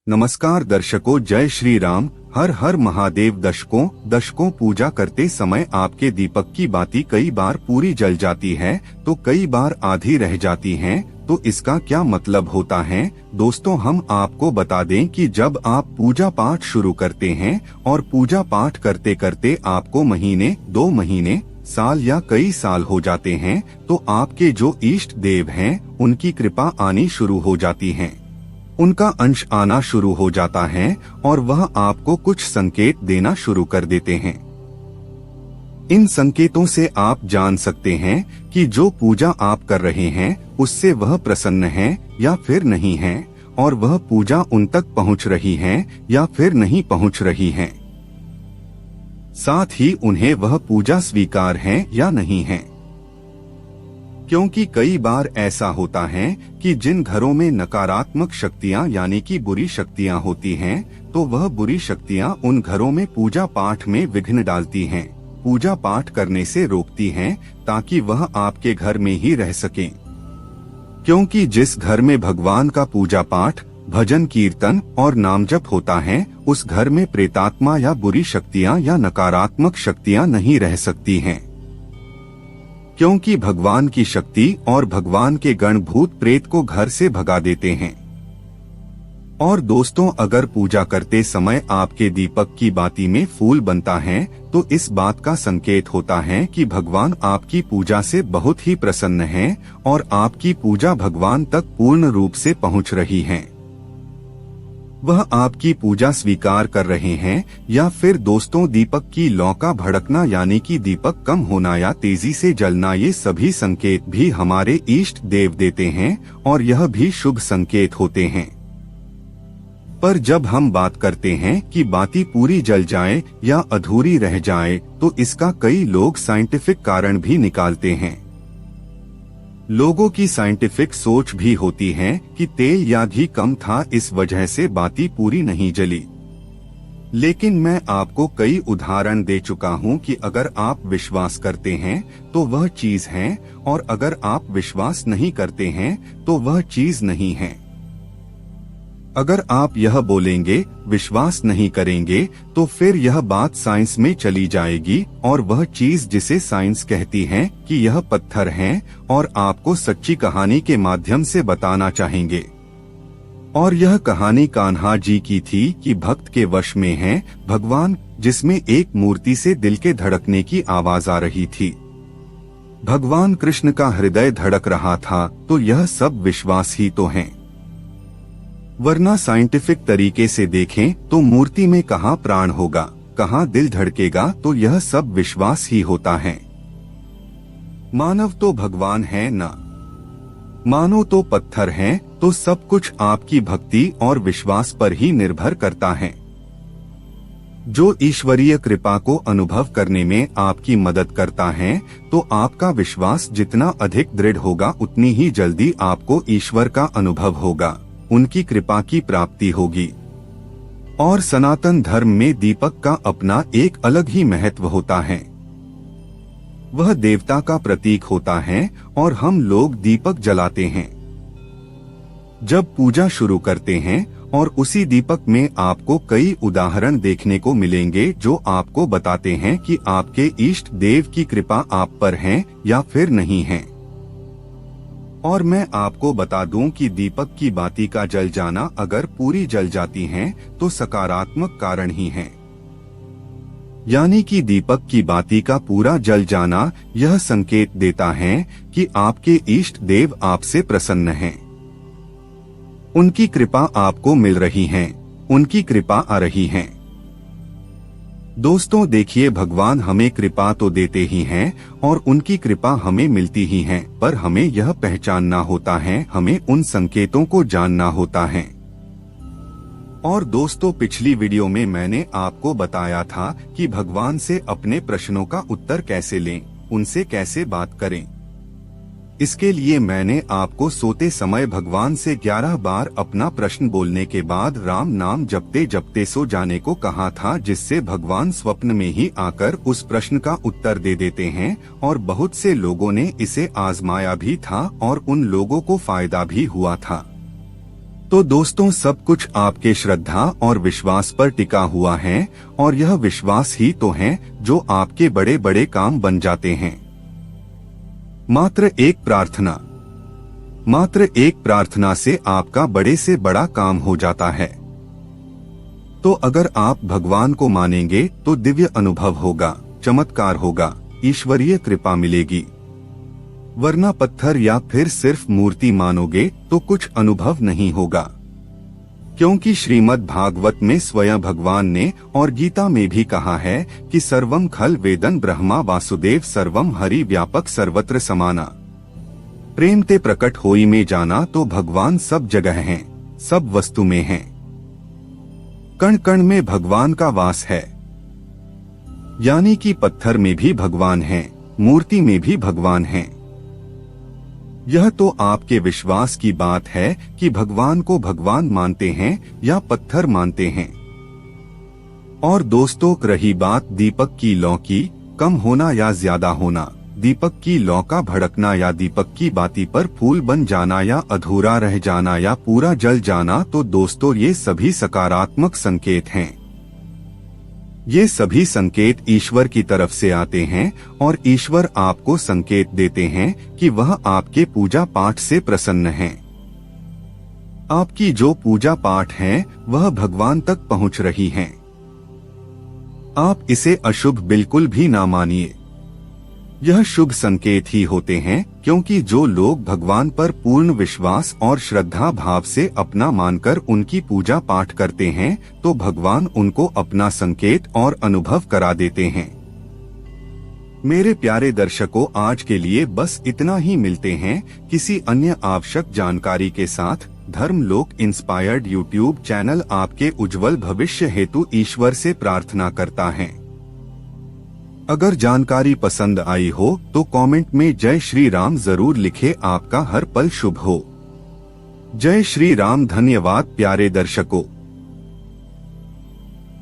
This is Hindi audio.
नमस्कार दर्शकों, जय श्री राम, हर हर महादेव। दशकों पूजा करते समय आपके दीपक की बाती कई बार पूरी जल जाती है तो कई बार आधी रह जाती हैं, तो इसका क्या मतलब होता है? दोस्तों, हम आपको बता दें कि जब आप पूजा पाठ शुरू करते हैं और पूजा पाठ करते करते आपको महीने, 2 महीने, साल या कई साल हो जाते हैं, तो आपके जो इष्ट देव हैं उनकी कृपा आनी शुरू हो जाती है, उनका अंश आना शुरू हो जाता है और वह आपको कुछ संकेत देना शुरू कर देते हैं। इन संकेतों से आप जान सकते हैं कि जो पूजा आप कर रहे हैं उससे वह प्रसन्न है या फिर नहीं है, और वह पूजा उन तक पहुंच रही है या फिर नहीं पहुंच रही है। साथ ही उन्हें वह पूजा स्वीकार है या नहीं है। क्योंकि कई बार ऐसा होता है कि जिन घरों में नकारात्मक शक्तियां यानी कि बुरी शक्तियां होती हैं, तो वह बुरी शक्तियां उन घरों में पूजा पाठ में विघ्न डालती हैं, पूजा पाठ करने से रोकती हैं, ताकि वह आपके घर में ही रह सकें। क्योंकि जिस घर में भगवान का पूजा पाठ, भजन कीर्तन और नाम जप होता है, उस घर में प्रेतात्मा या बुरी शक्तियां या नकारात्मक शक्तियां नहीं रह सकती हैं। क्योंकि भगवान की शक्ति और भगवान के गण भूत प्रेत को घर से भगा देते हैं। और दोस्तों, अगर पूजा करते समय आपके दीपक की बाती में फूल बनता है तो इस बात का संकेत होता है कि भगवान आपकी पूजा से बहुत ही प्रसन्न हैं और आपकी पूजा भगवान तक पूर्ण रूप से पहुंच रही है। वह आपकी पूजा स्वीकार कर रहे हैं। या फिर दोस्तों, दीपक की लौ का भड़कना यानी कि दीपक कम होना या तेजी से जलना, ये सभी संकेत भी हमारे इष्ट देव देते हैं और यह भी शुभ संकेत होते हैं। पर जब हम बात करते हैं कि बाती पूरी जल जाए या अधूरी रह जाए, तो इसका कई लोग साइंटिफिक कारण भी निकालते हैं। लोगों की साइंटिफिक सोच भी होती है कि तेल या घी कम था, इस वजह से बाती पूरी नहीं जली। लेकिन मैं आपको कई उदाहरण दे चुका हूं कि अगर आप विश्वास करते हैं तो वह चीज है, और अगर आप विश्वास नहीं करते हैं तो वह चीज नहीं है। अगर आप यह बोलेंगे, विश्वास नहीं करेंगे, तो फिर यह बात साइंस में चली जाएगी और वह चीज जिसे साइंस कहती है कि यह पत्थर है, और आपको सच्ची कहानी के माध्यम से बताना चाहेंगे। और यह कहानी कान्हा जी की थी कि भक्त के वश में है भगवान, जिसमें एक मूर्ति से दिल के धड़कने की आवाज आ रही थी। भगवान कृष्ण का हृदय धड़क रहा था, तो यह सब विश्वास ही तो है। वरना साइंटिफिक तरीके से देखें तो मूर्ति में कहाँ प्राण होगा, कहाँ दिल धड़केगा, तो यह सब विश्वास ही होता है। मानव तो भगवान है ना, मानो तो पत्थर है, तो सब कुछ आपकी भक्ति और विश्वास पर ही निर्भर करता है। जो ईश्वरीय कृपा को अनुभव करने में आपकी मदद करता है, तो आपका विश्वास जितना अधिक दृढ़ होगा, उतनी ही जल्दी आपको ईश्वर का अनुभव होगा, उनकी कृपा की प्राप्ति होगी। और सनातन धर्म में दीपक का अपना एक अलग ही महत्व होता है। वह देवता का प्रतीक होता है और हम लोग दीपक जलाते हैं जब पूजा शुरू करते हैं, और उसी दीपक में आपको कई उदाहरण देखने को मिलेंगे जो आपको बताते हैं कि आपके इष्ट देव की कृपा आप पर है या फिर नहीं है। और मैं आपको बता दूं कि दीपक की बाती का जल जाना अगर पूरी जल जाती है तो सकारात्मक कारण ही है। यानी कि दीपक की बाती का पूरा जल जाना यह संकेत देता है कि आपके इष्ट देव आपसे प्रसन्न हैं। उनकी कृपा आपको मिल रही है, उनकी कृपा आ रही है। दोस्तों देखिए, भगवान हमें कृपा तो देते ही हैं और उनकी कृपा हमें मिलती ही है, पर हमें यह पहचानना होता है, हमें उन संकेतों को जानना होता है। और दोस्तों, पिछली वीडियो में मैंने आपको बताया था कि भगवान से अपने प्रश्नों का उत्तर कैसे लें, उनसे कैसे बात करें। इसके लिए मैंने आपको सोते समय भगवान से 11 बार अपना प्रश्न बोलने के बाद राम नाम जपते जपते सो जाने को कहा था, जिससे भगवान स्वप्न में ही आकर उस प्रश्न का उत्तर दे देते हैं। और बहुत से लोगों ने इसे आजमाया भी था और उन लोगों को फायदा भी हुआ था। तो दोस्तों, सब कुछ आपके श्रद्धा और विश्वास पर टिका हुआ है और यह विश्वास ही तो है जो आपके बड़े बड़े काम बन जाते हैं। मात्र एक प्रार्थना से आपका बड़े से बड़ा काम हो जाता है। तो अगर आप भगवान को मानेंगे तो दिव्य अनुभव होगा, चमत्कार होगा, ईश्वरीय कृपा मिलेगी। वरना पत्थर या फिर सिर्फ मूर्ति मानोगे तो कुछ अनुभव नहीं होगा, क्योंकि श्रीमद् भागवत में स्वयं भगवान ने और गीता में भी कहा है कि सर्वम खल वेदन ब्रह्मा वासुदेव सर्वम हरि व्यापक सर्वत्र समाना। प्रेम ते प्रकट होई में जाना तो भगवान सब जगह हैं, सब वस्तु में हैं। कण कण में भगवान का वास है, यानी कि पत्थर में भी भगवान हैं, मूर्ति में भी भगवान हैं। यह तो आपके विश्वास की बात है कि भगवान को भगवान मानते हैं या पत्थर मानते हैं। और दोस्तों, रही बात दीपक की लौ की कम होना या ज्यादा होना, दीपक की लौ का भड़कना या दीपक की बाती पर फूल बन जाना या अधूरा रह जाना या पूरा जल जाना, तो दोस्तों ये सभी सकारात्मक संकेत हैं। ये सभी संकेत ईश्वर की तरफ से आते हैं और ईश्वर आपको संकेत देते हैं कि वह आपके पूजा पाठ से प्रसन्न हैं। आपकी जो पूजा पाठ है वह भगवान तक पहुंच रही है। आप इसे अशुभ बिल्कुल भी ना मानिए, यह शुभ संकेत ही होते हैं, क्योंकि जो लोग भगवान पर पूर्ण विश्वास और श्रद्धा भाव से अपना मानकर उनकी पूजा पाठ करते हैं तो भगवान उनको अपना संकेत और अनुभव करा देते हैं। मेरे प्यारे दर्शकों, आज के लिए बस इतना ही। मिलते हैं किसी अन्य आवश्यक जानकारी के साथ। धर्मलोक इंस्पायर्ड यूट्यूब चैनल आपके उज्जवल भविष्य हेतु ईश्वर से प्रार्थना करता है। अगर जानकारी पसंद आई हो तो कमेंट में जय श्री राम जरूर लिखें। आपका हर पल शुभ हो। जय श्री राम। धन्यवाद प्यारे दर्शकों।